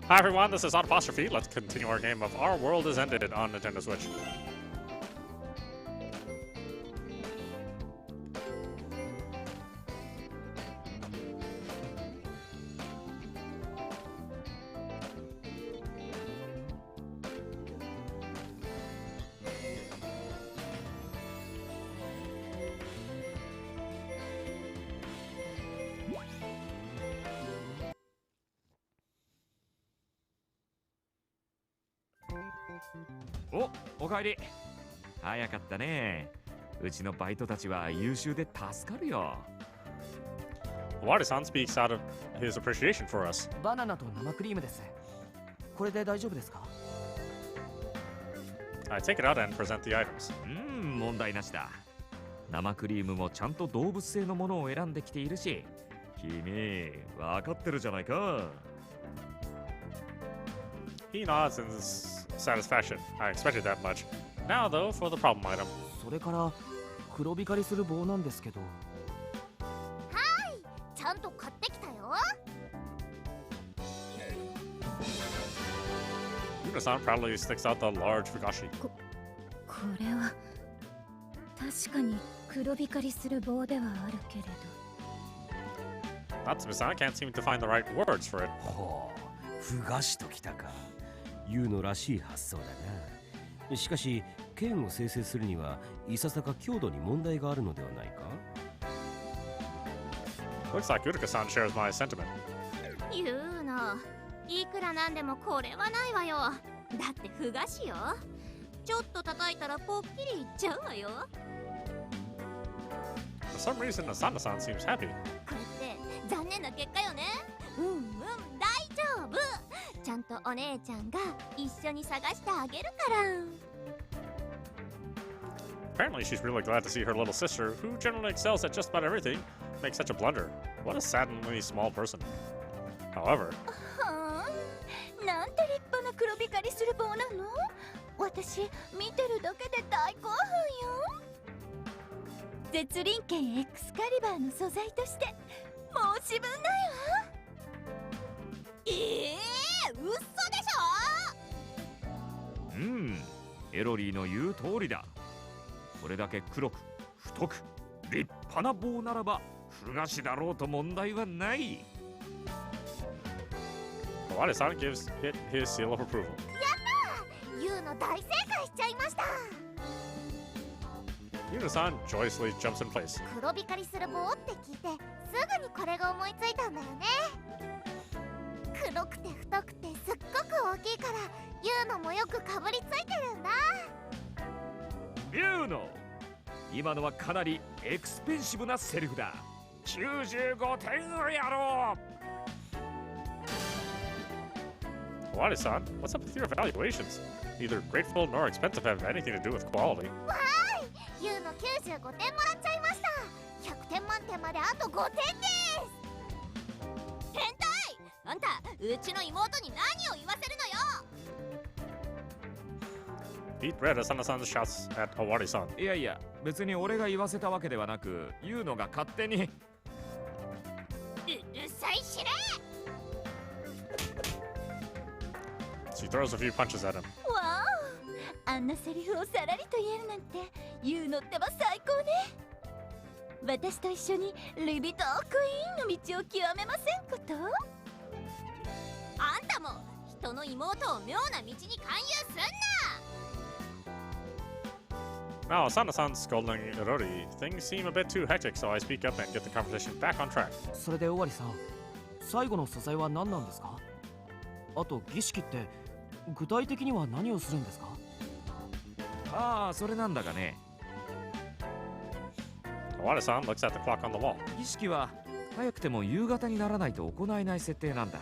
Hi everyone, this is audap. Let's continue our game of Our World Is Ended on Nintendo Switch.おかえり。早かったね。うちのバイトたちは優秀で助かるよ。Wari-san speaks out of his appreciation for us. バナナと生クリームです。これで大丈夫ですか？ I take it out and present the items. 問題なしだ。生クリームもちゃんと動物性のものを選んできているし、君、わかってるじゃないか。He nods in satisfaction. I expected that much. Now, though, for the problem item. それから黒光りする棒なんですけど。はい、ちゃんと買ってきたよ。Yuna-san proudly sticks out the large fugashi. これは確かに黒光りする棒ではあるけれど。Natsume-san can't seem to find the right words for it. ほう、ふがしときたか。ユウのらしい発想だな。しかし剣を生成するにはいささか強度に問題があるのではないか。 Looks like Uruka-san shares my sentiment. 言うの、いくらなんでもこれはないわよ。だってふがしよ。ちょっと叩いたらポッキリいっちゃうわよ。 For some reason, Asana-san seems happy. これって残念な結果よね。大丈夫。ちゃんとお姉ちゃんが一緒に探してあげるから。 Apparently, she's really glad to see her little sister, who generally excels at just about everything, make such a blunder. What a saddeningly small person. However, はあ、なんて立派な黒光りする棒なの？私見てるだけで大興奮よ。絶倫剣エクスカリバーの素材として申し分ないわ。嘘でしょ。エロリーの言う通りだ。これだけ黒く太く立派な棒ならばふがしだろうと問題はない。Wari-san gives it his seal of approval. ユウの大正解しちゃいました。 Yuna-san joyously jumps in place. 黒光りする棒って聞いてすぐにこれが思いついたんだよね。黒くて太くてすっごく大きいからユウのもよくかぶりついてるんだ。ユウの今のはかなりエクスペンシブなセリフだ。95点をやろう。 Wari-san, what's up with your evaluations? Neither grateful nor expensive have anything to do with quality. わーい、ユウの95点もらっちゃいました。100点満点まであと5点です。変態！あんた、うちの妹に何を言わせるのよ。 Beat red, Asana-san shouts at Wari-san. いやいや、別に俺が言わせたわけではなく、ユウのが勝手に。うるさいしれ。 She throws a few punches at him. わお、あんなセリフをさらりと言えるなんてユウのってば最高ね。私と一緒にリビトークイーンの道を極めませんこと？あんたも人の妹を妙な道に勧誘すんな。 Now, Asana-san's scolding Irori. Things seem a bit too hectic, so I speak up and get the conversation back on track. それで尾張さん、最後の素材は何なんですか？あと儀式って具体的には何をするんですか？ああ、それなんだがね。Wari-san looks at the clock on the wall. 儀式は早くても夕方にならないと行えない設定なんだ。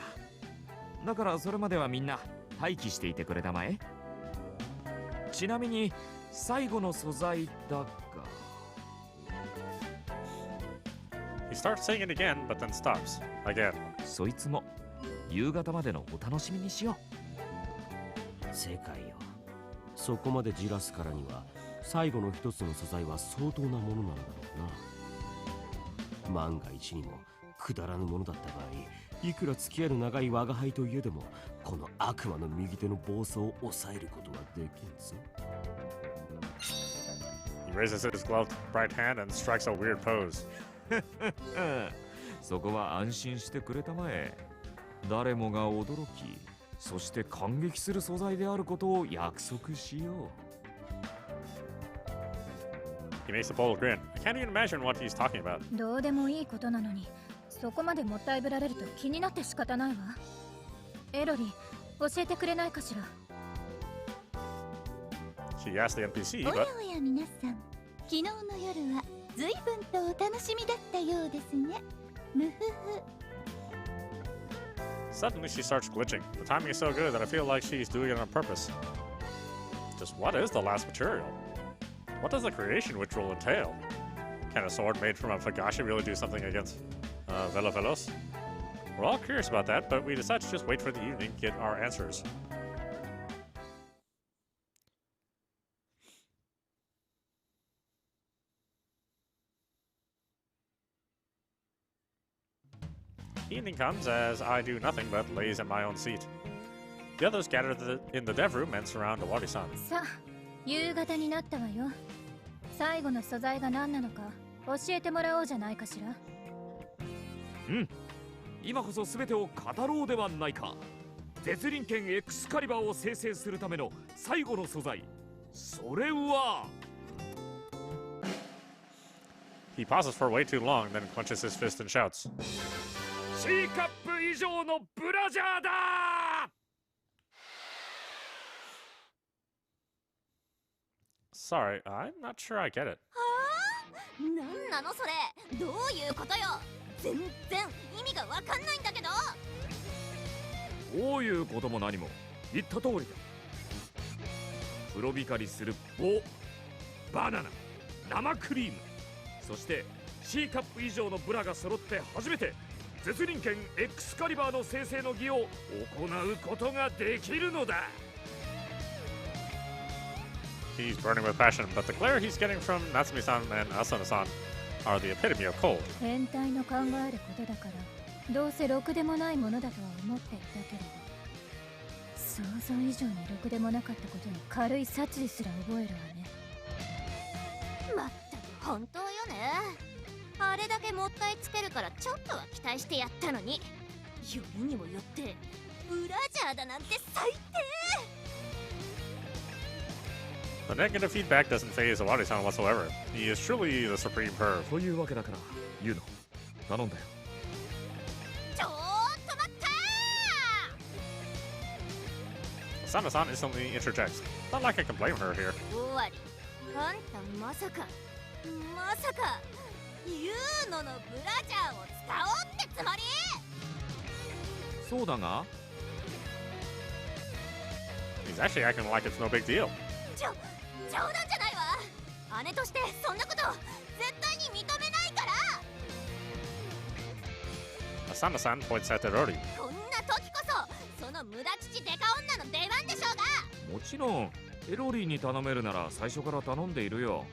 だからそれまではみんな待機していてくれたまえ。ちなみに最後の素材だが。 He starts saying it again, but then stops. Again. そいつも夕方までのお楽しみにしよ正解よ。そこまでじらすからには最後の一つの素材は相当なものなんだろうな。万が一にもくだらぬものだった場合、いくら付き合いの長い我輩といえども、この悪魔の右手の暴走を抑えることはできんぞ。He raises his gloved right hand and strikes a weird pose. そこは安心してくれたまえ。誰もが驚き、そして感激する素材であることを約束しよう。He makes a bold grin. I can't even imagine what he's talking about. どうでもいいことなのに、そこまでもったいぶられると気になって仕方ないわ。エロリ、教えてくれないかしら。She asked the NPC, おや but おや皆さん、昨日の夜は随分とお楽しみだったようですね。むふふ。suddenly she starts glitching. The timing is so good that I feel like she's doing it on purpose. Just what is the last material? What does the creation ritual entail? Can a sword made from a fagashi really do something against Velavelos? We're all curious about that, but we decide to just wait for the evening to get our answers. Evening comes as I do nothing but laze in my own seat. The others gather in the dev room and surround Owari-san. さあ、夕方になったわよ。最後の素材が何なのか教えてもらおうじゃないかしら。うん、今こそ全てを語ろうではないか。絶倫剣エクスカリバーを生成するための最後の素材、それは。 He pauses for way too long, then clenches his fist and shouts. C カップ以上のブラジャーだ。 Sorry, I'm not sure I get it. なんなのそれ、どういうことよ。全然意味がわかんないんだけど。どういうことも何も言った通りだ。黒光りする棒、バナナ、生クリーム、そして C カップ以上のブラが揃って初めて絶倫剣エクスカリバーの生成の儀を行うことができるのだ。 He's burning with passion, but the glare he's getting from Natsumi-san and Asano-san are the epitome of cold. 変態の考えることだから、どうせろくでもないものだとは思っていたけれど、想像以上にろくでもなかったことに軽い殺意すら覚えるわね。まったく本当よね。あれだけもったいつけるからちょっとは期待してやったのに、よりにもよってブラジャーだなんて最低。 The negative feedback doesn't faze Owari-san whatsoever. He is truly the supreme perv. というわけだから、ユノ、頼んだよ。ちょっと待ったー。 Asano-san instantly interjects. Not like I can blame her here. 終わり。あんたまさかユーノのブラジャーを使おうってつもり？そうだが、 He's actually acting like it's no big deal. 冗談じゃないわ。姉としてそんなこと絶対に認めないから。 Asano-san points at Erori. こんな時こそその無駄父デカ女の出番でしょうが。もちろんエロリーに頼めるなら最初から頼んでいるよ。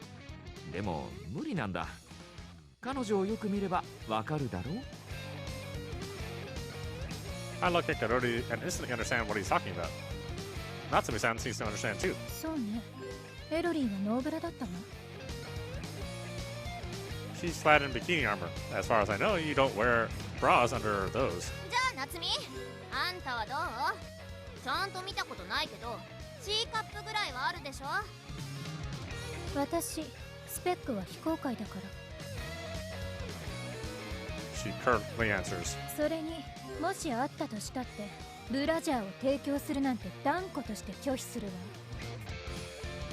でも無理なんだ。彼女をよく見ればわかるだろう。 I look at Erori and instantly understand what he's talking about. Natsumi-san seems to understand too. そうね。エロリーはノーブラだったわ。She's clad in bikini armor. As far as I know, you don't wear bras under those. じゃあ夏美、あんたはどう？ちゃんと見たことないけど C カップぐらいはあるでしょ。私、スペックは非公開だから。 She curtly answers. それにもしあったとしたってブラジャーを提供するなんて断固として拒否するわ。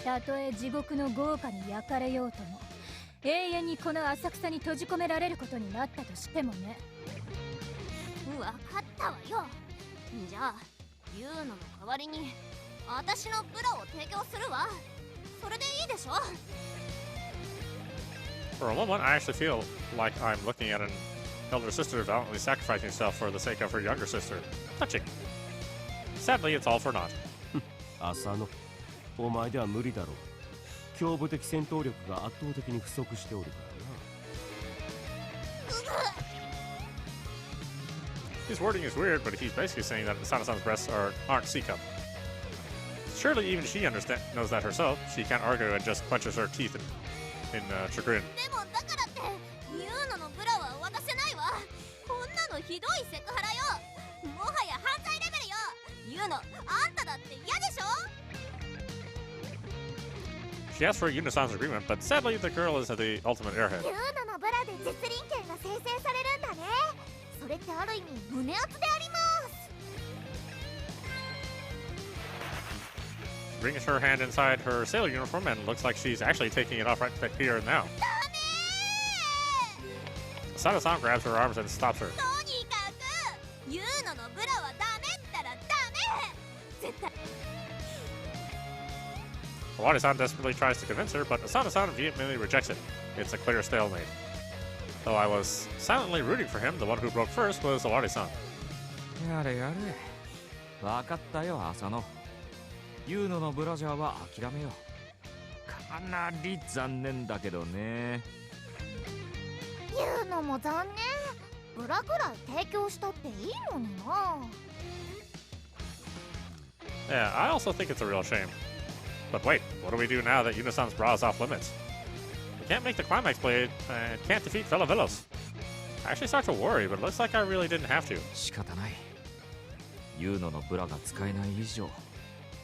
たとえ地獄の豪華に焼かれようとも永遠にこの浅草に閉じ込められることになったとしてもね。わかったわよ。じゃあユーノの代わりに私のブラを提供するわ。それでいいでしょ。 For a moment, I actually feel like I'm looking at an elder sister valiantly sacrificing herself for the sake of her younger sister. Touching. Sadly, it's all for naught. 浅野、お前では無理だろう。胸部的戦闘力が圧倒的に不足しておるからな。His wording is weird, but he's basically saying that Asano-san's breasts aren't C-cup. Surely even she knows that herself. She can't argue and just clenches her teeth in chagrin. でもだからってユーノのブラは渡せないわ。こんなのひどいセクハラよ。もはや犯罪レベルよ。ユーノ、あんただって嫌でしょ。 She asked for Yuno-san's agreement, but sadly the girl is the ultimate airhead. ユーノのブラで絶倫権が生成されるんだね。それってある意味胸熱であります。 Brings her hand inside her sailor uniform and looks like she's actually taking it off right here and now. ダメ Asano-san grabs her arms and stops her. ー。とにかくユーノのブラはダメったらダメ。絶対。 Owari-san desperately tries to convince her, but Asano-san vehemently rejects it. It's a clear stalemate. Though I was silently rooting for him, the one who broke first was Owari-san. やれやれ。わかったよ、浅野。ユーノのブラジャーは諦めよう。かなり残念だけどね。ユーノも残念。ブラぐらい提供したっていいのにな。 Yeah, I also think it's a real shame. But wait, what do we do now that Yuno-san's bra is off limits? We can't make the climax blade and can't defeat fellow Villos. I actually start to worry, but it looks like I really didn't have to. 仕方ない。ユーノのブラが使えない以上、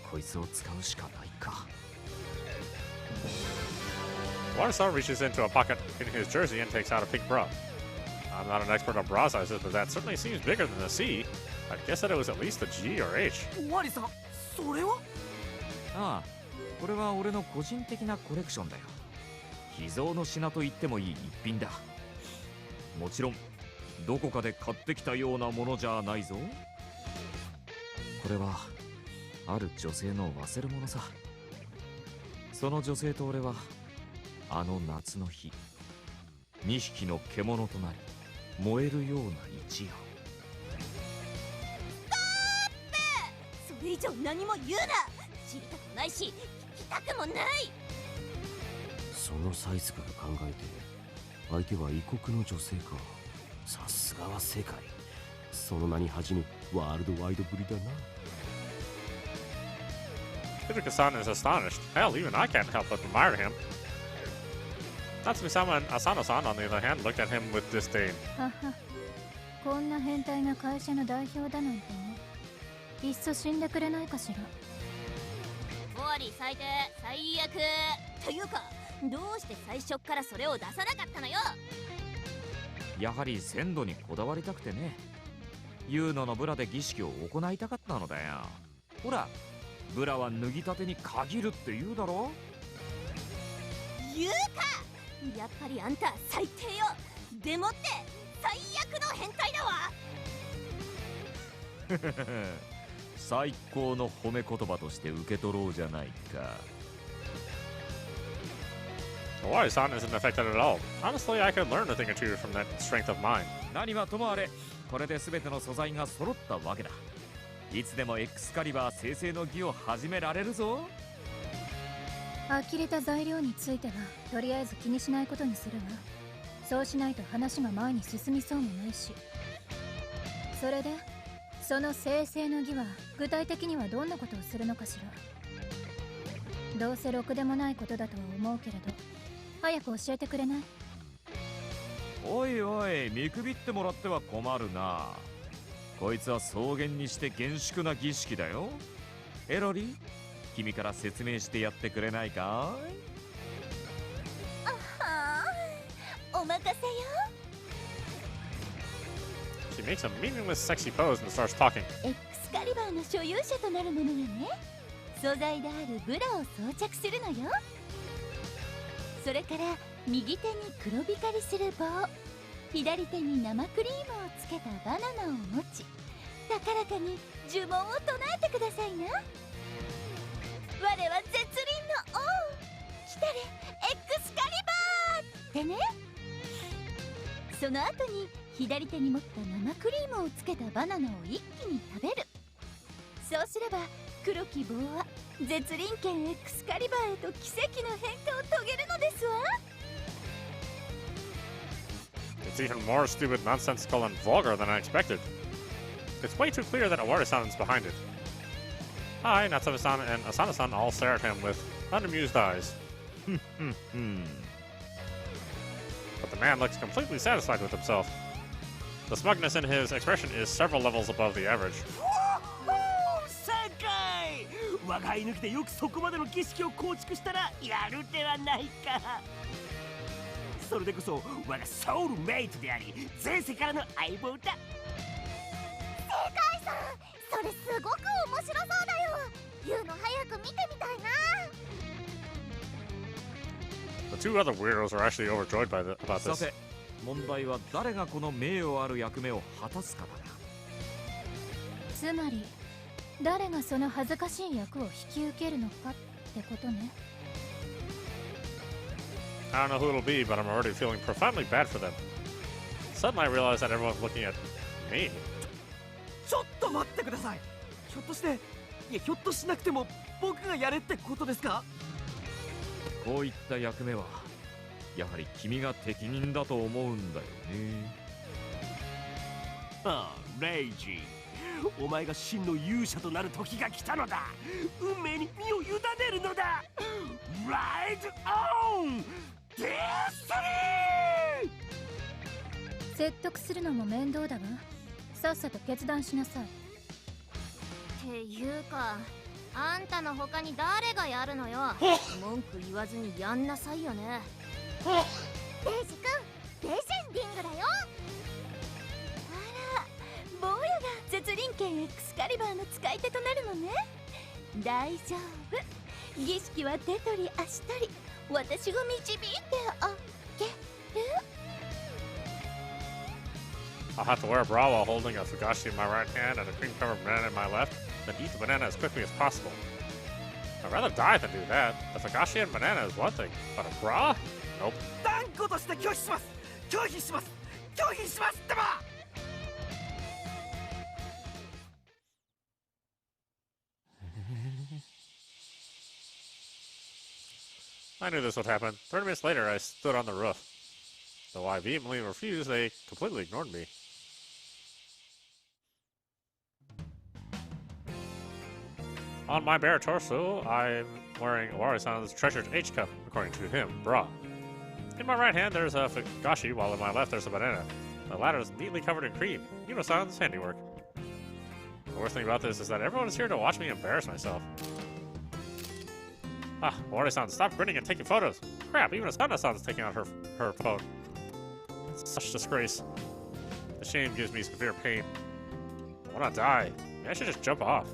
こいつを使うしかないか。Owari-san reaches into a pocket in his jersey and takes out a pink bra. I'm not an expert on bra sizes, but that certainly seems bigger than a C. I'd guess that it was at least a G or H. ワリさん、それは？ああ、これは俺の個人的なコレクションだよ。秘蔵の品と言ってもいい一品だ。もちろんどこかで買ってきたようなものじゃないぞ。これはある女性の忘れ物さ。その女性と俺はあの夏の日、2匹の獣となり燃えるような一夜。それ以上何も言うな。知りたくないし聞きたくもない。そのサイズから考えて相手は異国の女性か。さすがは世界。その名に恥じぬワールドワイドぶりだな。Hidaka-san is astonished. Hell, even I can't help but admire him. Natsumi-sama and Asano-san, on the other hand, looked at him with disdain. はは、こんな変態が会社の代表だなんてね。いっそ死んでくれないかしら。終わり最低最悪。というかどうして最初からそれを出さなかったのよ。やはり鮮度にこだわりたくてね。ユーノのブラで儀式を行いたかったのだよ。ほら、ブラは脱ぎたてに限るって言うだろ。言うか。やっぱりあんた最低よ。でもって最悪の変態だわ。最高の褒め言葉として受け取ろうじゃないか。Owari-san isn't affected at all. Honestly, I could learn a thing or two from that strength of mind. 何はともあれ、これで全ての素材が揃ったわけだ。いつでもエクスカリバー生成の儀を始められるぞ。呆れた材料についてはとりあえず気にしないことにするわ。そうしないと話が前に進みそうもないし。それでその生成の儀は具体的にはどんなことをするのかしら。どうせろくでもないことだとは思うけれど、早く教えてくれない？おいおい、見くびってもらっては困るな。こいつは草原にして厳粛な儀式だよ。エロリ、君から説明してやってくれないかい？はあ、お任せよ。She makes a meaningless sexy pose and starts talking. エクスカリバーの所有者となるものがね、素材であるブラを装着するのよ。それから右手に黒光りする棒、左手に生クリームをつけたバナナを持ち、高らかに呪文を唱えてくださいな。我は絶倫の王、来たれエクスカリバーってね。その後に左手に持った生クリームをつけたバナナを一気に食べる。そうすれば黒き棒は絶倫剣エクスカリバーへと奇跡の変化を遂げるのですわ。It's even more stupid, nonsensical, and vulgar than I expected. It's way too clear that Awari-san is behind it. Hi, Natsume-san and Asana-san all stare at him with unamused eyes. But the man looks completely satisfied with himself. The smugness in his expression is several levels above the average. 正解我が居抜きでよくそこまでの儀式を構築したらやるではないかそれでこそ我がソウルメイトであり前世からの相棒だ世界さん、それすごく面白そうだよ。言うの早く見てみたいな。 The two other weirdos are actually overjoyed about さ this. て問題は誰がこの名誉ある役目を果たすかだな。つまり誰がその恥ずかしい役を引き受けるのかってことね。 I don't know who it'll be, but I'm already feeling profoundly bad for them. Suddenly I realize that everyone's looking at me. ちょっと待ってください。ひょっとして、いやひょっとしなくても僕がやれってことですか？こういった役目はやはり君が適任だと思うんだよね。ああレイジお前が真の勇者となる時が来たのだ運命に身を委ねるのだライドオンデスティニー説得するのも面倒だわ。さっさと決断しなさい。っていうか、あんたの他に誰がやるのよ。文句言わずにやんなさいよね。レイジ君、レジェンディングだよ。あら、坊やが絶倫剣エクスカリバーの使い手となるのね。大丈夫、儀式は手取り足取り私が導いてあげる。 I'll have to wear a bra while holding a fugashi in my right hand and a cream-covered banana in my left, then eat the banana as quickly as possible. I'd rather die than do that. The fugashi and banana is one thing, but a bra? Nope. 断固として拒否します拒否します拒否しますってば I knew this would happen. 30 minutes later, I stood on the roof. Though I vehemently refused, they completely ignored me. On my bare torso, I'm wearing Awari-san's treasured H-cup, according to him, bra. In my right hand, there's a fugashi, while in my left, there's a banana. The latter is neatly covered in cream. Yuno-san's handiwork. The worst thing about this is that everyone is here to watch me embarrass myself. Ah, Awari-san, stop grinning and taking photos. Crap, even Asana-san's taking out her phone. It's such disgrace. The shame gives me severe pain. I wanna die. Maybe I should just jump off.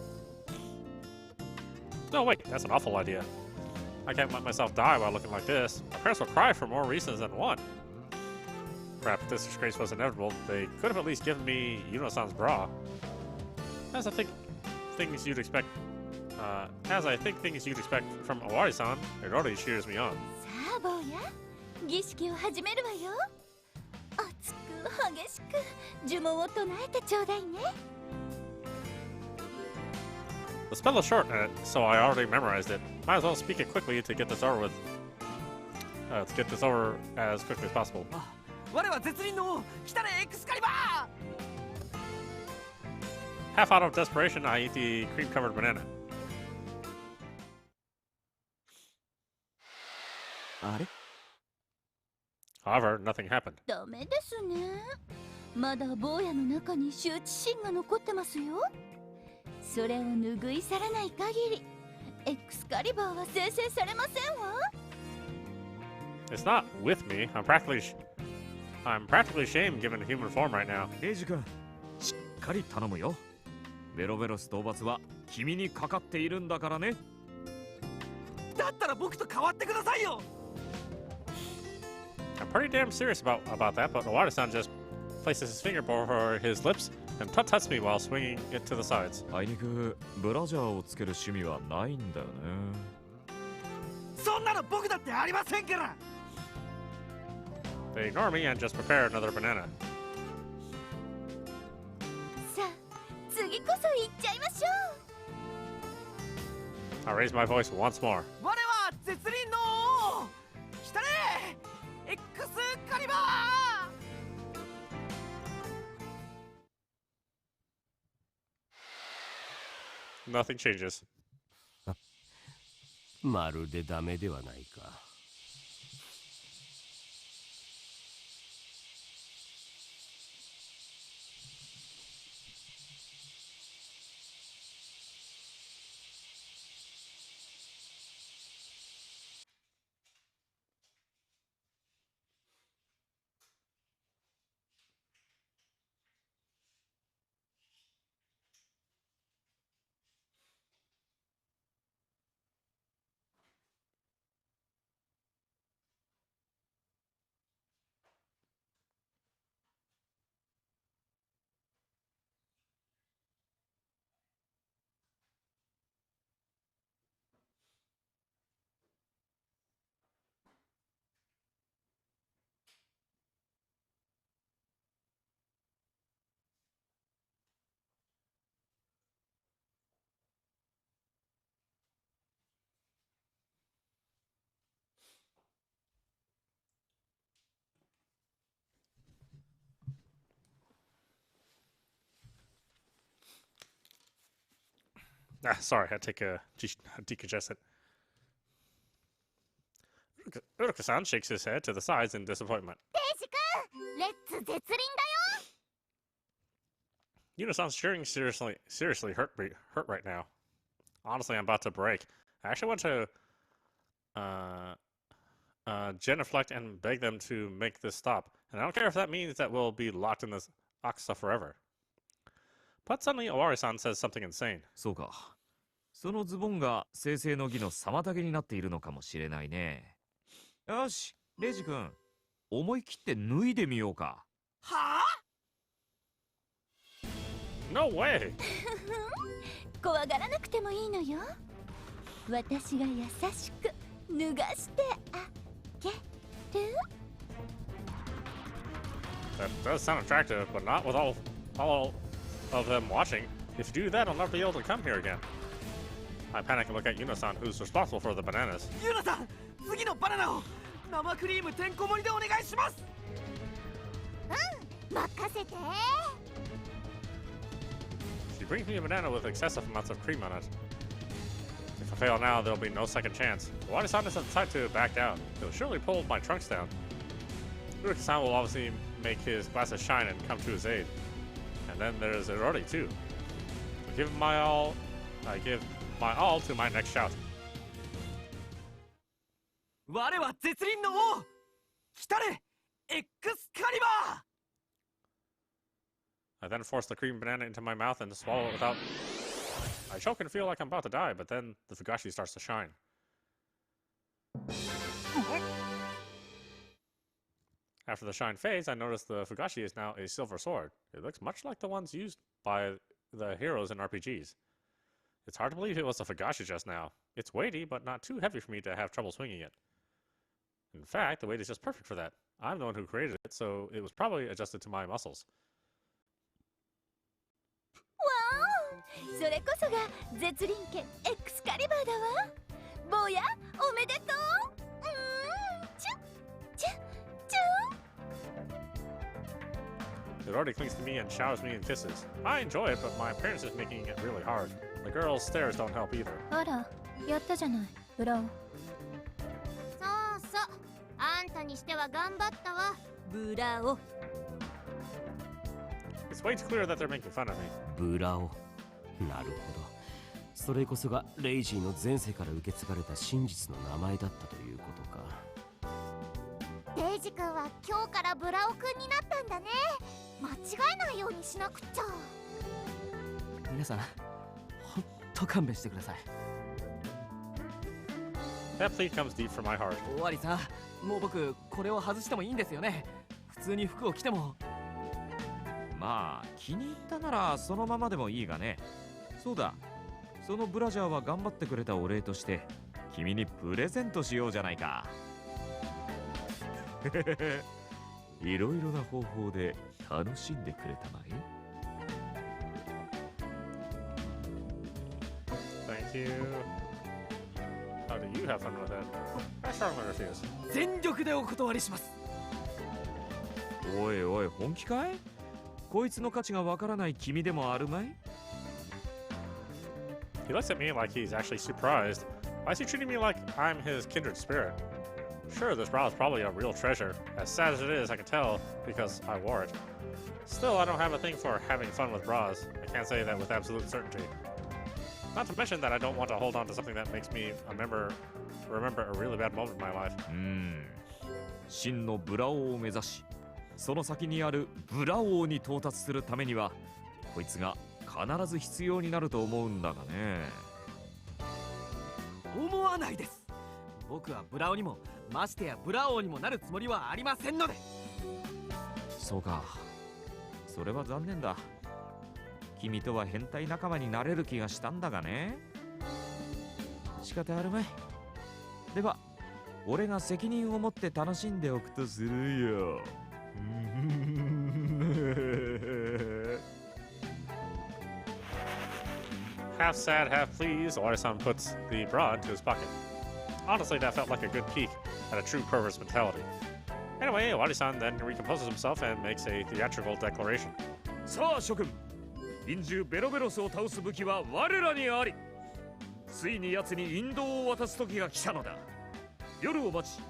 No, wait, that's an awful idea. I can't let myself die while looking like this. My parents will cry for more reasons than one. Crap, if this disgrace was inevitable, they could have at least given me Yuno-san's bra. As I think things you'd expect from Awari-san, it already cheers me on. さあ坊や、儀式を始めるわよ。熱く激しく呪文を唱えてちょうだいね。 The spell is short, so I already memorized it. Might as well speak it quickly to get this over with. To get this over as quickly as possible. 我は絶倫の王来たれエクスカリバー Half out of desperation, I eat the cream-covered banana. あれ However, nothing happened. ダメですね。まだ坊やの中に羞恥心が残ってますよ。それを拭い去らない限り、エクスカリバーは生成されませんわ。 It's not with me. I'm practically shamed given human form right now. レイジ君、しっかり頼むよ。ベロベロス討伐は君にかかっているんだからね。だったら僕と変わってくださいよ I'm pretty damn serious about that, but Awari-san just places his finger over his lips and tuts me while swinging it to the sides. あいにくブラジャーをつける趣味はないんだよね。そんなの僕だってありませんから They ignore me and just prepare another banana. さあ、次こそ行っちゃいましょう。 I raise my voice once more. 我は絶倫の王来たれエクスカリバー Nothing changes. まるでダメではないか。Sorry, I had to take a decongestant. Uruka-san shakes his head to the sides in disappointment. レイジ君、レッツ絶倫だよ。 Yuno-san's cheering seriously hurt right now. Honestly, I'm about to break. I actually want to genuflect and beg them to make this stop. And I don't care if that means that we'll be locked in this Asakusa forever. But suddenly, Owari-san says something insane. そうか。そのズボンが生成の儀の妨げになっているのかもしれないね。よし、レイジ君、思い切って脱いでみようか。はあ No way! 怖がらなくてもいいのよ。私が優しく脱がしてあげる。 That does sound attractive, but not with all of them watching. If you do that, I'll never be able to come here again. I panic and look at Yuno-san, who's responsible for the bananas. ユナさん、次のバナナを生クリームてんこ盛りでお願いします。任せて。 She brings me a banana with excessive amounts of cream on it. If I fail now, there'll be no second chance. Owari-san doesn't decide to back down. He'll surely pull my trunks down. Uruka-san will obviously make his glasses shine and come to his aid. And then there's Irori too. I give my all to my next shout. 我は絶倫の王。来たれ、エクスカリバー。 I then force the cream banana into my mouth and swallow it without... I choke and feel like I'm about to die, but then the Fugashi starts to shine. After the shine fades, I notice the Fugashi is now a silver sword. It looks much like the ones used by the heroes in RPGs. It's hard to believe it was a Fugashi just now. It's weighty, but not too heavy for me to have trouble swinging it. In fact, the weight is just perfect for that. I'm the one who created it, so it was probably adjusted to my muscles. わお、それこそが絶倫剣エクスカリバーだわ。坊や、おめでとう。チュッチュッチュッ。 It already clings to me and showers me in kisses. I enjoy it, but my appearance is making it really hard. The girl's stares don't help either. あら、やったじゃない、裏を。そうそう。あんたにしては頑張ったわ。ブラを。 It's way too clear that they're making fun of me. ブラオ。なるほど。それこそがレイジーの前世から受け継がれた真実の名前だったということか。レイジ君は今日からブラオ君になったんだね。間違えないようにしなくっちゃ。皆さん、ほんと勘弁してください。 That plea comes deep from my heart. 終わりさ、もう僕これを外してもいいんですよね。普通に服を着ても。まあ気に入ったならそのままでもいいがね。そうだ、そのブラジャーは頑張ってくれたお礼として君にプレゼントしようじゃないか。いろいろな方法で楽しんでくれたまえ。 Thank you. How do you have fun with it? I strongly refuse. 全力でお断りします。おいおい、本気かい？こいつの価値がわからない君でもあるまい？ He looks at me like he's actually surprised. Why is he treating me like I'm his kindred spirit? Sure, this bra is probably a real treasure. As sad as it is, I can tell because I wore it. Still, I don't have a thing for having fun with bras. I can't say that with absolute certainty. Not to mention that I don't want to hold on to something that makes me remember a really bad moment in my life. 真のブラ王を目指し、その先にあるブラ王に到達するためには、こいつが必ず必要になると思うんだがね。思わないです。僕はブラオにもましてやブラ王にもなるつもりはありませんので。そうか。それは残念だ。君とは変態仲間になれる気がしたんだがね。仕方あるまい。では、俺が責任を持って楽しんでおくとするよ。Half sad, half pleased, Ori-san puts the bra into his pocket. Honestly, that felt like a good peek at a true pervert's mentality. Anyway, Ori-san then recomposes himself and makes a theatrical declaration. さあ諸君、陰獣ベロベロスを倒す武器は我らにあり。ついに奴に引導を渡す時が来たのだ。夜を待ち、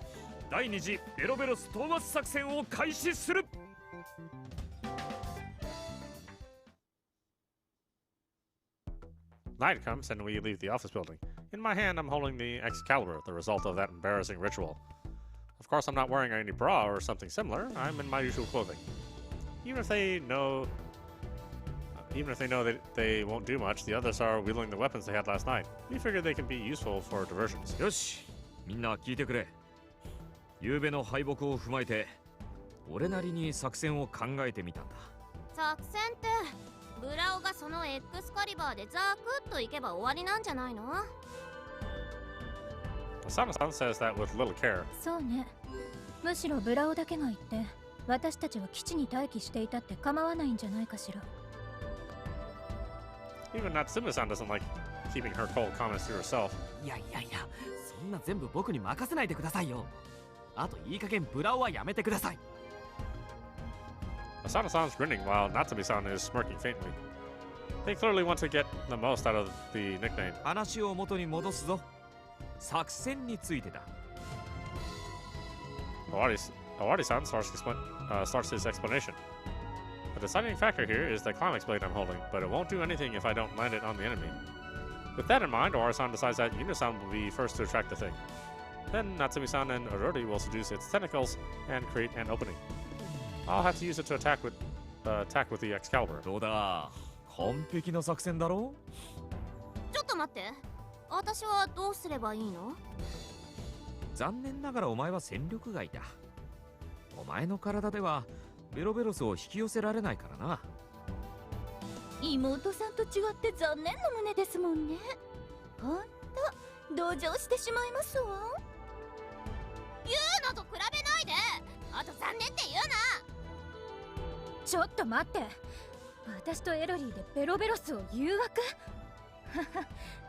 第二次ベロベロス討伐作戦を開始する。Night comes and we leave the office building. In my hand, I'm holding the Excalibur, the result of that embarrassing ritual. Of course, I'm not wearing any bra or something similar. I'm in my usual clothing. Even if they know that they won't do much, the others are wielding the weapons they had last night. We figure they can be useful for diversions. よし、みんな聞いてくれ。昨べの敗北を踏まえて、俺なりに作戦を考えてみたんだ。作戦ってブラオがそのエクスカリバーでザクッといけば終わりなんじゃないの？ Asana-san says that with little care. そうね。むしろブラオだけが言って私たちは基地に待機していたって構わないんじゃないかしら。Even Natsumi-san doesn't like keeping her cold comments to herself. いや、そんな全部僕に任せないでくださいよ。あといい加減ブラオはやめてください。Asana-san's grinning while Natsumi-san is smirking faintly. They clearly want to get the most out of the nickname. 話を元に戻すぞ。作戦についてだ。Awari-san starts his explanation. The deciding factor here is the climax blade I'm holding, but it won't do anything if I don't land it on the enemy. With that in mind, Awari-san decides that Yuno-san will be first to attract the thing. Then Natsumi-san and Orori will seduce its tentacles and create an opening. I'll have to use it to attack with the Excalibur. どうだ、完璧な作戦だろう。ちょっと待って。私はどうすればいいの？残念ながらお前は戦力外だ。お前の体ではベロベロスを引き寄せられないからな。妹さんと違って残念な胸ですもんね。ほんと同情してしまいますわ。言うのと比べないで。あと残念って言うな。ちょっと待って。私とエロリーでベロベロスを誘惑？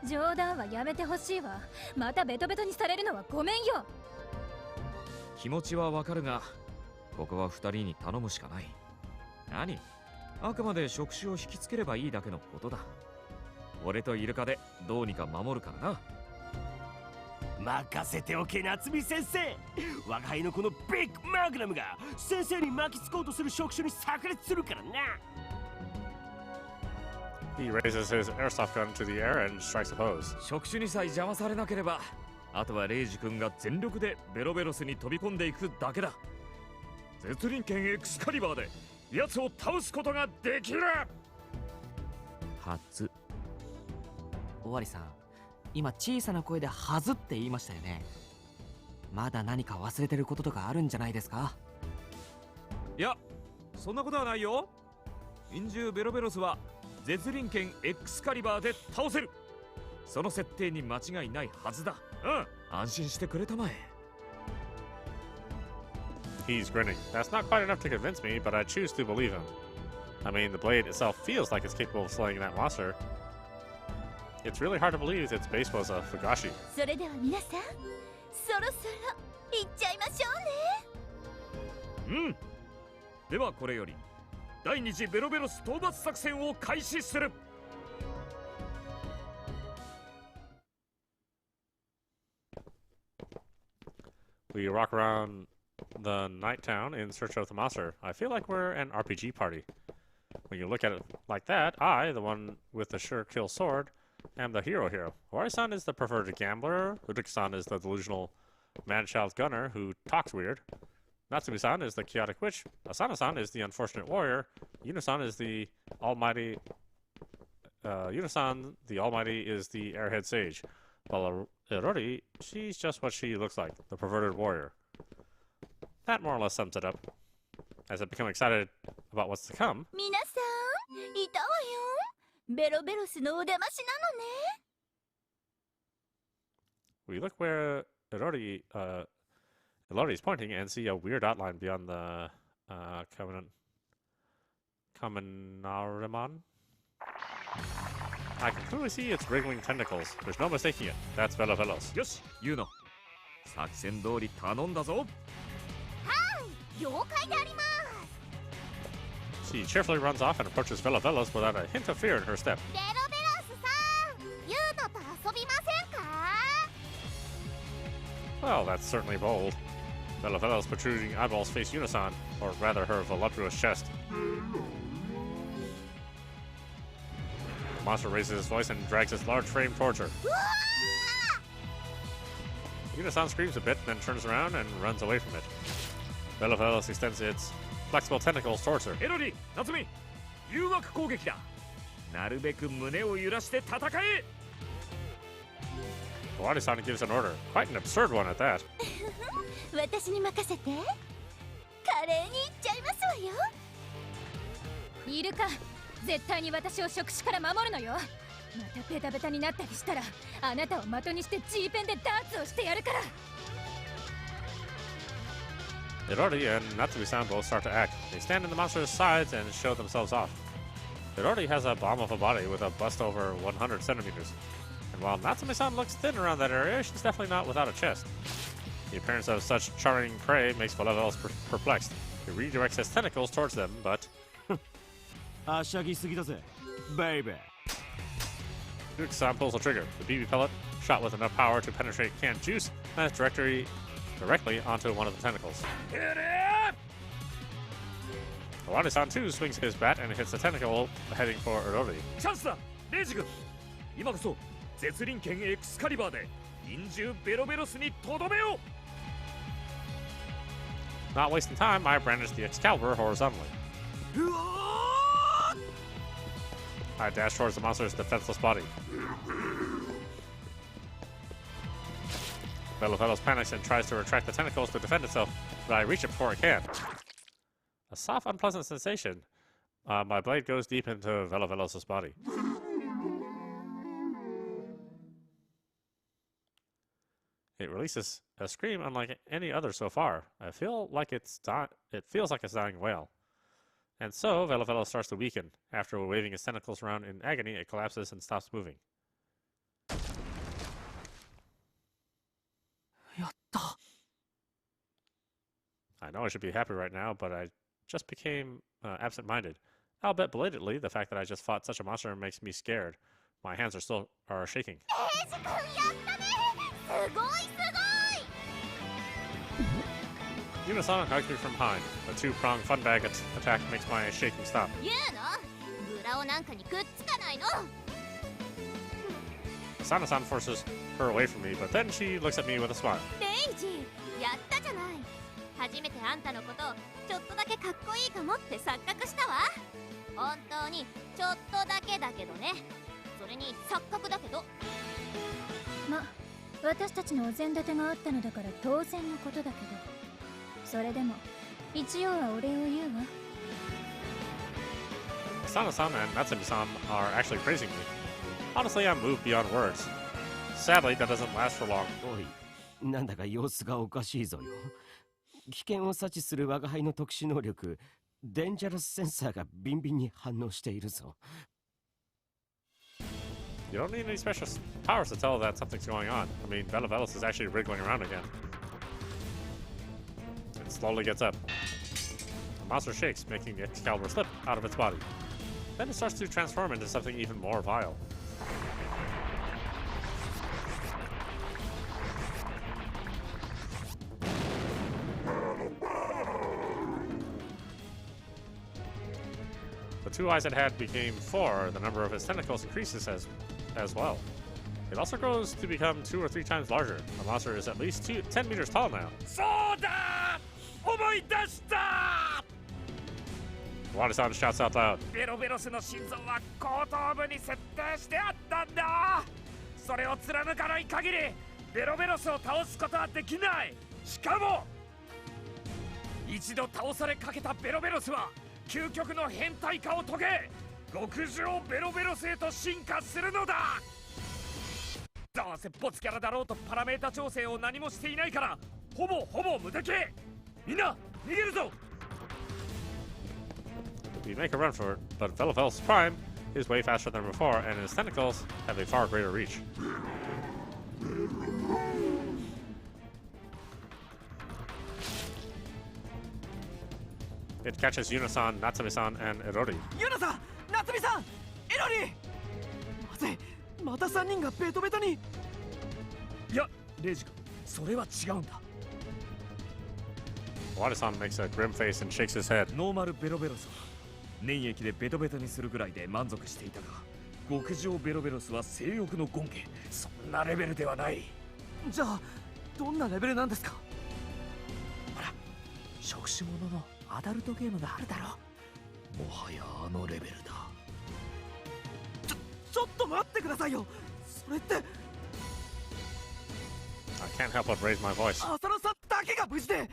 冗談はやめてほしいわ。またベトベトにされるのはごめんよ。気持ちはわかるが、ここは二人に頼むしかない。何？あくまで触手を引きつければいいだけのことだ。俺とイルカでどうにか守るからな。任せておけ、夏美先生。我が輩のこのビッグマグナムが先生に巻きつこうとする触手に炸裂するからな。He raises his airsoft gun to the air and strikes a pose. 触手にさえ邪魔されなければ、あとはレイジ君が全力でベロベロスに飛び込んでいくだけだ。絶倫剣エクスカリバーで奴を倒すことができる。初。尾張さん、今小さな声ではずって言いましたよね。まだ何か忘れてることとかあるんじゃないですか？いや、そんなことはないよ。陰獣ベロベロスは絶倫剣エクスカリバーで倒せる。その設定に間違いないはずだ。安心してくれたまえ。He's grinning. That's not quite enough to convince me, but I choose to believe him. I mean, the blade itself feels like it's capable of slaying that monster. It's really hard to believe its base was a Fugashi. それでは皆さん、そろそろ行っちゃいましょうね。ではこれより第二次ベロベロス討伐作戦を開始する。We walk around the night town in search of the monster. I feel like we're an RPG party. When you look at it like that, I, the one with the sure kill sword, am the hero. Ori-san is the perverted gambler. Uruki-san is the delusional man-child gunner who talks weird. Natsumi-san is the chaotic witch. Asana-san is the unfortunate warrior. Yuna-san is the almighty... Yuna-san, the almighty, is the airhead sage. While Irori, she's just what she looks like, the perverted warrior. That more or less sums it up. As I become excited about what's to come... 皆さん、いたわよ。ベロベロスのお出ましなのね。 We look where Irori is pointing and see a weird outline beyond the Kaminariman. I can clearly see its wriggling tentacles. There's no mistaking it. That's Velavelos. よし、ユーノ。作戦通り頼んだぞ。了解であります。 She cheerfully runs off and approaches Velavelos without a hint of fear in her step. ベロベロスさん、ユーノと遊びませんか？ Well, that's certainly bold. Velavelos' protruding eyeballs face Yuna-san, or rather her voluptuous chest. The monster raises its voice and drags its large frame towards her. Yuna-san screams a bit, then turns around and runs away from it. Velavelos extends its flexible tentacles towards her. エロリ、ナツミ、誘惑攻撃だ。なるべく胸を揺らして戦え。Owari-san gives an order, quite an absurd one at that. 私に任せて。華麗にいっちゃいますわよ。いるか。絶対に私を触手から守るのよ。またベタベタになったりしたら、あなたを的にして G ペンでダーツをしてやるから。 Irori and Natsumi-san both start to act. They stand in the monster's sides and show themselves off. Irori has a bomb of a body with a bust over 100 centimeters. And while Natsumi-san looks thin around that area, she's definitely not without a chest. The appearance of such charming prey makes Velavelos perplexed. He redirects his tentacles towards them, but... はしゃぎすぎだぜ、ベイベー。 Uruki-san pulls the trigger. The BB pellet, shot with enough power to penetrate canned juice, lands directly onto one of the tentacles. Owari-san too swings his bat and hits the tentacle, heading for Irori. チャンスだ、レイジ君。今こそ絶輪剣エクスカリバーで臨終ベロベロスにとどめよう。 Not wasting time, I brandish the Excalibur horizontally. I dash towards the monster's defenseless body. Velavelos panics and tries to retract the tentacles to defend itself, but I reach it before it can. A soft, unpleasant sensation. My blade goes deep into Velavelos' body. It releases a scream unlike any other so far. I feel like it feels like a dying whale. And so, Velavelos starts to weaken. After waving its tentacles around in agony, it collapses and stops moving. やった。 I know I should be happy right now, but I just became absent-minded. I'll bet belatedly the fact that I just fought such a monster makes me scared. My hands are shaking. エイジ君やったね。すごいすごい。 Yuna-san hugs me from behind. The two-pronged fun bag attack makes my shaking stop. ユーノ、ブラオなんかにくっつかないの。 Asana-san forces her away from me, but then she looks at me with a smile. レイジ、やったじゃない。初めてあんたのことちょっとだけかっこいいかもって錯覚したわ。本当にちょっとだけだけどね。それに錯覚だけど。ま、私たちのお膳立てがあったのだから当然のことだけど、それでも一応はお礼を言うわ。 Asana-san and Natsumi-san are actually praising me. Honestly, I'm moved beyond words. Sadly, that doesn't last for long. おい、なんだか様子がおかしいぞよ。危険を察知する我が輩の特殊能力、デンジャラスセンサーがビンビンに反応しているぞ。You don't need any special powers to tell that something's going on. I mean, Velavelos is actually wriggling around again. It slowly gets up. The monster shakes, making the Excalibur slip out of its body. Then it starts to transform into something even more vile. 2 eyes it had became 4, the number of his tentacles increases as well. It also grows to become 2 or 3 times larger. The monster is at least 10 meters tall now. そうだ思い出した Wada-san shouts out loud. ベロベロスの心臓は後頭部に設定してあったんだそれを貫かない限りベロベロスを倒すことはできないしかも一度倒されかけたベロベロスは究極の変態化を遂げ極上ベロベロスへと進化するのだどうせボツキャラだろうとパラメータ調整を何もしていないからほぼ無敵みんな逃げるぞ We make a run for it, but Velavel's prime is way faster than before, and his tentacles have a far greater reach. It catches Yunasan, Natsumi-san, and Erori. ユナさん、夏美さん、エロリなぜまた3人がベトベトにいやレイジ君それは違うんだ Wada-san makes a grim face and shakes his head. ノーマルベロベロスは粘液でベトベトにするぐらいで満足していたが極上ベロベロスは性欲の権化そんなレベルではないじゃあどんなレベルなんですかほら触手者のアダルトゲームがあるだろもはやあのレベルだちょっと待ってくださいよそれって I can't help but raise my voice. 浅野さんだけが無事で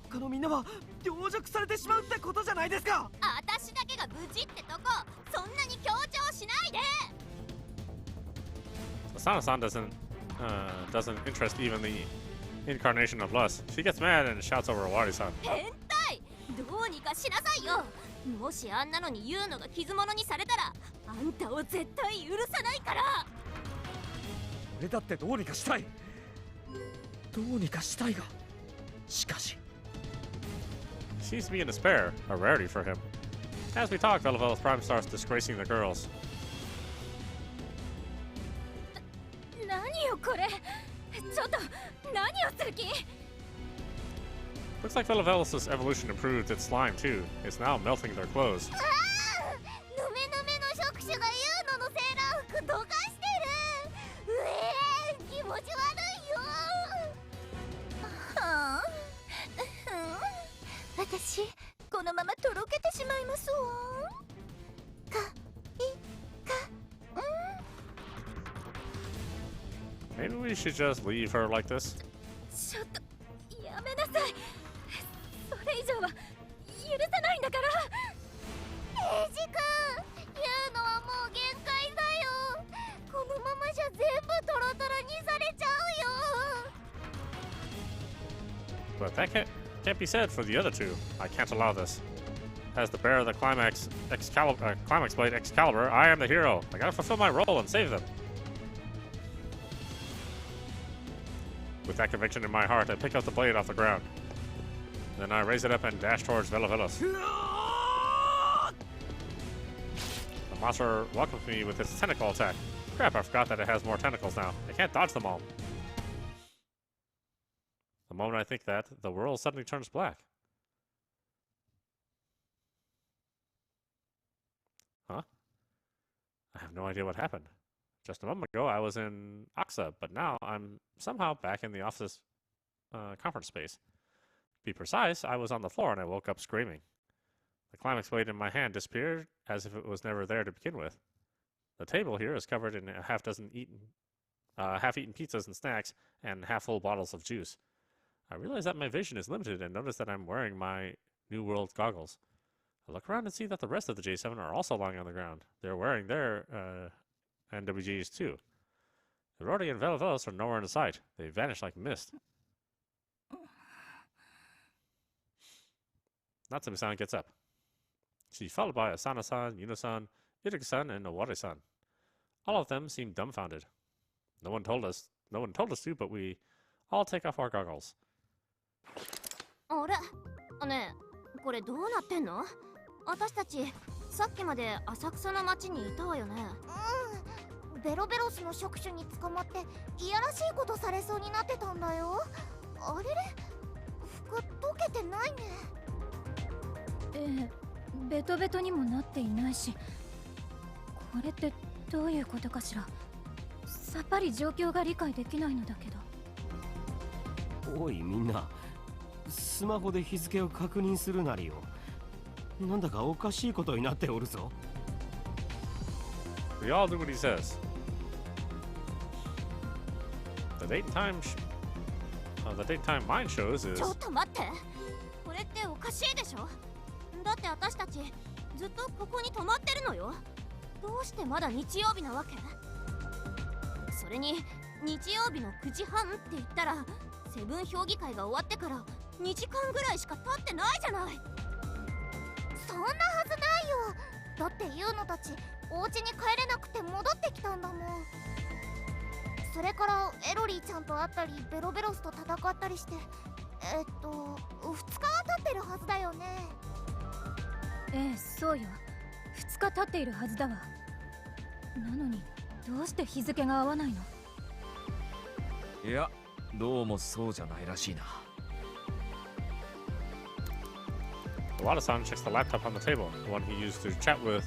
他のみんなは凌辱されてしまうってことじゃないですか私だけが無事ってとこそんなに強調しないで Asana-san doesn't interest even the incarnation of lust. She gets mad and shouts over Wadi-san. 変態どうにかしなさいよもしあんなのに言うのが傷物にされたらあんたを絶対許さないから俺だってどうにかしたいどうにかしたいがしかし He seems to be in despair, a rarity for him. As we talk, Velavel's prime starts disgracing the girls. 何よこれちょっと何をする気 Looks like Velavel's evolution improved its slime too. It's now melting their clothes. ああヌメヌメの触手がユーノのセーラー服どかしてる気持ち悪いよはあ私このままとろけてしまいますわMaybe we should just leave her like this. ちょっとやめなさいそれ以上は許さないんだからエイジ君ユーノはもう限界だよこのままじゃ全部トロトロにされちゃうよ But that can't be said for the other two. I can't allow this. As the bearer of the climax blade Excalibur, I am the hero. I gotta fulfill my role and save them. With that conviction in my heart, I pick up the blade off the ground. Then I raise it up and dash towards Velavelos. The monster welcomes me with its tentacle attack. Crap, I forgot that it has more tentacles now. I can't dodge them all. The moment I think that, the world suddenly turns black. Huh? I have no idea what happened. Just a moment ago, I was in Asakusa, but now I'm somehow back in the office's conference space. To be precise, I was on the floor and I woke up screaming. The climax blade in my hand disappeared as if it was never there to begin with. The table here is covered in a half-eaten pizzas and snacks and half-full bottles of juice. I realize that my vision is limited and notice that I'm wearing my New World goggles. I look around and see that the rest of the J7 are also lying on the ground. They're wearing their NWGs too. Erori and Velavelos are nowhere in sight. They vanish like mist. Natsumi-san gets up. She's followed by Asana-san, Yuno-san, Iruka-san, and Owari-san. All of them seem dumbfounded. No one told us to, but we all take off our goggles. あれねえこれどうなってんの私たちさっきまで浅草の街にいたわよねベロベロスの触手に捕まっていやらしいことされそうになってたんだよあれれ服溶けてないねベトベトにもなっていないし、これってどういうことかしら。さっぱり状況が理解できないのだけど。おいみんな、スマホで日付を確認するなりよ。なんだかおかしいことになっておるぞ。We all do what he says. The date time mine shows is. ちょっと待って、これっておかしいでしょ。だって私たちずっとここに泊まってるのよ。どうしてまだ日曜日なわけ？それに日曜日の9時半って言ったらセブン評議会が終わってから2時間ぐらいしか経ってないじゃない。そんなはずないよ。だってユーノたちお家に帰れなくて戻ってきたんだもん。それからエロリーちゃんと会ったりベロベロスと戦ったりして2日は経ってるはずだよね。ええ、そうよ。2日経っているはずだわ。なのにどうして日付が合わないの？いや、どうもそうじゃないらしいな。Wada-san checks the laptop on the table, the one he used to chat with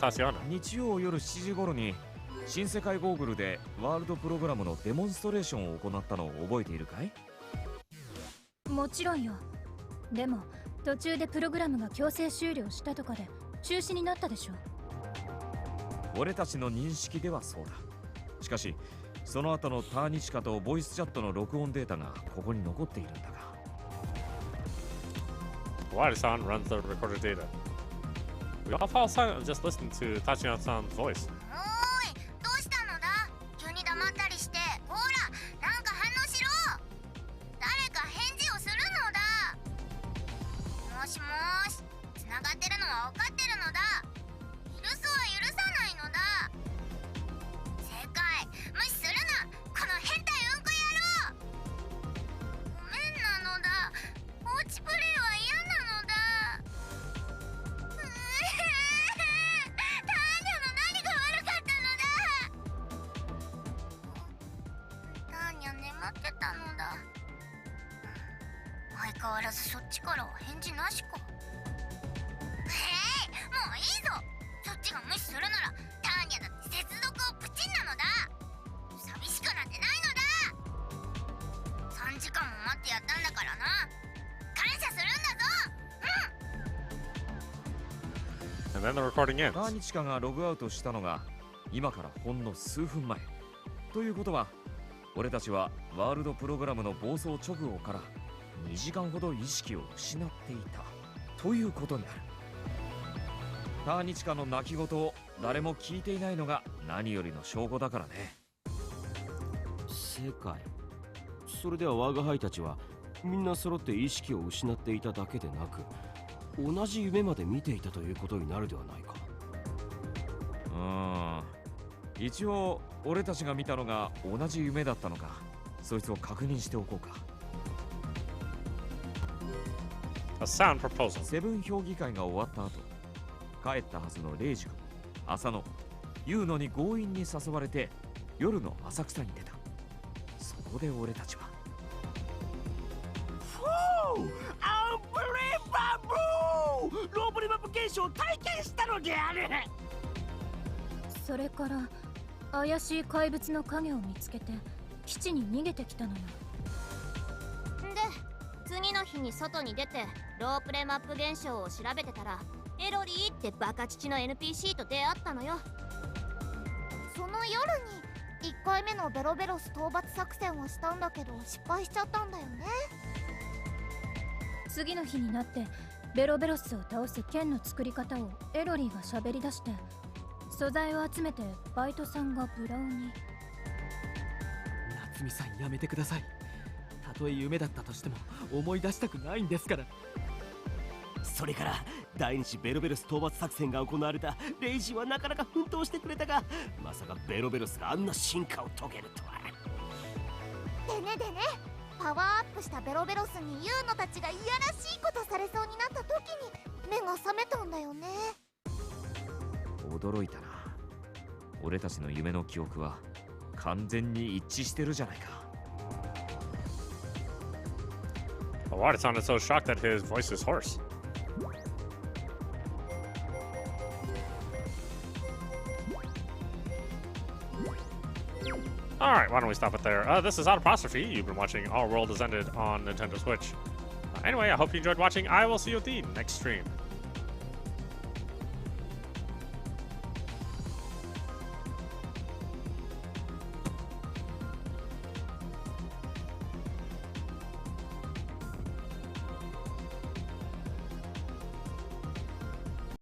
Tatiana. 日曜夜7時頃に新世界ゴーグルでワールドプログラムのデモンストレーションを行ったのを覚えているかい？もちろんよ。でも途中でプログラムが強制終了したとかで中止になったでしょ。俺たちの認識ではそうだ。しかしその後のターニチカとボイスチャットの録音データがここに残っているんだが。Wada-san runs the recorded data. We all fall silent and just listen to Tatiana-san's voice. おーい、どうしたのだ？急に黙ったりして。ほら、なんか反応しろ。誰か返事をするのだ。もしもーし、繋がってるのは分かってるのだ。許すは許さないのだ。正解、無視するな、この変態うんこ野郎。ごめんなのだ。放置プレイは嫌なのだ。ターニャの何が悪かったのだ。ターニャ眠ってたのだ。相変わらずそっちからは返事なしか。もういいぞ。そっちが無視するならターニャだって接続をプチンなのだ。寂しくなんてないのだ。3時間も待ってやったんだからな。感謝するんだぞ。And then the recording ends. ターニチカがログアウトしたのが今からほんの数分前ということは、俺たちはワールドプログラムの暴走直後から2時間ほど意識を失っていたということになる。ターニチカの泣き言を誰も聞いていないのが何よりの証拠だからね。正解。それでは我が輩たちはみんな揃って意識を失っていただけでなく、同じ夢まで見ていたということになるではないか。一応俺たちが見たのが同じ夢だったのか、そいつを確認しておこうか。A sound proposal. セブン評議会が終わった後、帰ったはずのレイジ君、浅野、ユーノに強引に誘われて夜の浅草に出た。そこで俺たちはアンブリバブルローブリマップ現象を体験したのである。それから怪しい怪物の影を見つけて基地に逃げてきたのよ。で、次の日に外に出てロープレマップ現象を調べてたらエロリーってバカ父の NPC と出会ったのよ。その夜に1回目のベロベロス討伐作戦をしたんだけど失敗しちゃったんだよね。次の日になってベロベロスを倒す剣の作り方をエロリーが喋り出して、素材を集めてバイトさんがブラウに。夏美さんやめてください。たとえ夢だったとしても思い出したくないんですから。それから第二次ベロベロス討伐作戦が行われたレイジはなかなか奮闘してくれたが、まさかベロベロスがあんな進化を遂げるとは。でね、パワーアップしたベロベロスにユーノたちがいやらしいことされそうになった時に目が覚めたんだよね。驚いたな。俺たちの夢の記憶は完全に一致してるじゃないか。Wada-san is so shocked that his voice is hoarse. Alright, why don't we stop it there? This is Audap. You've been watching Our World Has Ended on Nintendo Switch. Anyway, I hope you enjoyed watching. I will see you at the next stream.